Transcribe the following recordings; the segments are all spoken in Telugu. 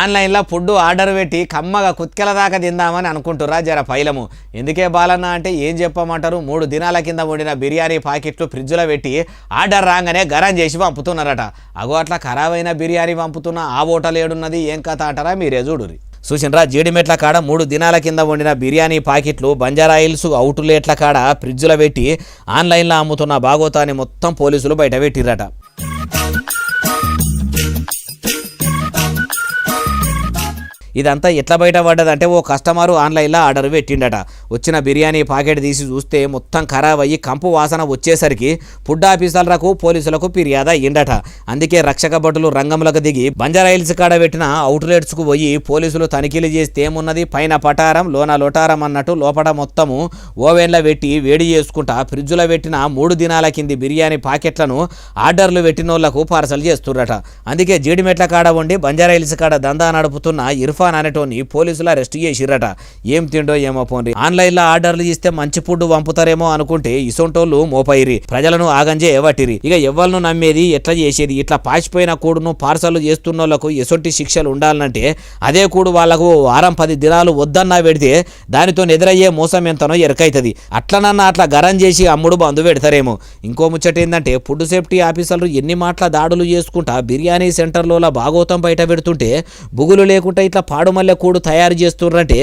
ఆన్లైన్లో ఫుడ్ ఆర్డర్ పెట్టి కమ్మగా కుత్కెల దాకా తిందామని అనుకుంటురా జర పైలము. ఎందుకే బాలన్న అంటే ఏం చెప్పమంటారు, 3 దినాల కింద వండిన బిర్యానీ ప్యాకెట్లు ఫ్రిడ్జ్లో పెట్టి ఆర్డర్ రాగానే గరం చేసి పంపుతున్నారట. అగో అట్లా ఖరాబైన బిర్యానీ పంపుతున్న ఆ హోటల్ ఏడున్నది ఏం కథ అంటారా మీరే చూడురి. చూసినరా, జీడిమెట్ల కాడ 3 దినాల కింద వండిన బిర్యానీ ప్యాకెట్లు బంజారాయిల్స్ అవుట్లెట్ల కాడ ఫ్రిడ్జ్లో పెట్టి ఆన్లైన్లో అమ్ముతున్న బాగోతాన్ని మొత్తం పోలీసులు బయట పెట్టిరట. ఇదంతా ఎట్లా బయటపడ్డదంటే, ఓ కస్టమరు ఆన్లైన్లో ఆర్డర్ పెట్టిండట. వచ్చిన బిర్యానీ ప్యాకెట్ తీసి చూస్తే మొత్తం ఖరాబ్ అయ్యి కంపు వాసన వచ్చేసరికి ఫుడ్ ఆఫీసర్లకు పోలీసులకు ఫిర్యాదు అయ్యిండట. అందుకే రక్షక భటులు రంగంలోకి దిగి బంజారాయిల్స్ కాడ పెట్టిన అవుట్లెట్స్కు పోయి పోలీసులు తనిఖీలు చేస్తే ఏమున్నది, పైన పటారం లోన లోటారం అన్నట్టు లోపల మొత్తము ఓవెన్లో పెట్టి వేడి చేసుకుంటా ఫ్రిడ్జ్లో పెట్టిన 3 దినాల కింది బిర్యానీ ప్యాకెట్లను ఆర్డర్లు పెట్టినోళ్లకు పార్సల్ చేస్తుర్రట. అందుకే జీడిమెట్ల కాడ ఉండి బంజారాయిల్స్ కాడ దందా నడుపుతున్న ఇర్ఫాన్ అనేటోని పోలీసులు అరెస్ట్ చేసిరట. ఏం తిండో ఏమో పోండి, ఆన్లైన్లో ఆర్డర్లు ఇస్తే మంచి ఫుడ్ పంపుతారేమో అనుకుంటే ఇసొంటోళ్ళు మోపైరి, ప్రజలను ఆగంజే ఏవట్టిరి. ఇక ఎవరిను నమ్మేది, ఎట్లా చేసేది? ఇట్లా పాచిపోయిన కూడును పార్సల్ చేస్తున్నోళ్లకు ఎసొంటి శిక్షలు ఉండాలంటే అదే కూడు వాళ్లకు వారం 10 దినాలు వద్దన్నా పెడితే దానితో ఎదురయ్యే మోసం ఎంతనో ఎరకైతుంది. అట్లనన్నా అట్లా గరం చేసి అమ్ముడు బంధు పెడతారేమో. ఇంకో ముచ్చట ఏంటంటే, ఫుడ్ సేఫ్టీ ఆఫీసర్లు ఎన్ని మాటల దాడులు చేసుకుంటా బిర్యానీ సెంటర్లో భాగోతం బయట పెడుతుంటే బుగులు లేకుండా ఇట్లా పాడుమల్లె కూడు తయారు చేస్తున్నారంటే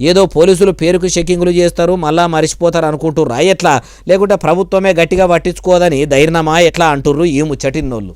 ఏదో పోలీసులు పేరుకు చెకింగ్లు చేస్తారు మళ్ళా మరిచిపోతారు అనుకుంటుర్రా ఎట్లా? లేకుంటే ప్రభుత్వమే గట్టిగా పట్టించుకోదని ధైర్యమా ఎట్లా అంటుర్రు ఈ ముచ్చటిన్నోళ్ళు.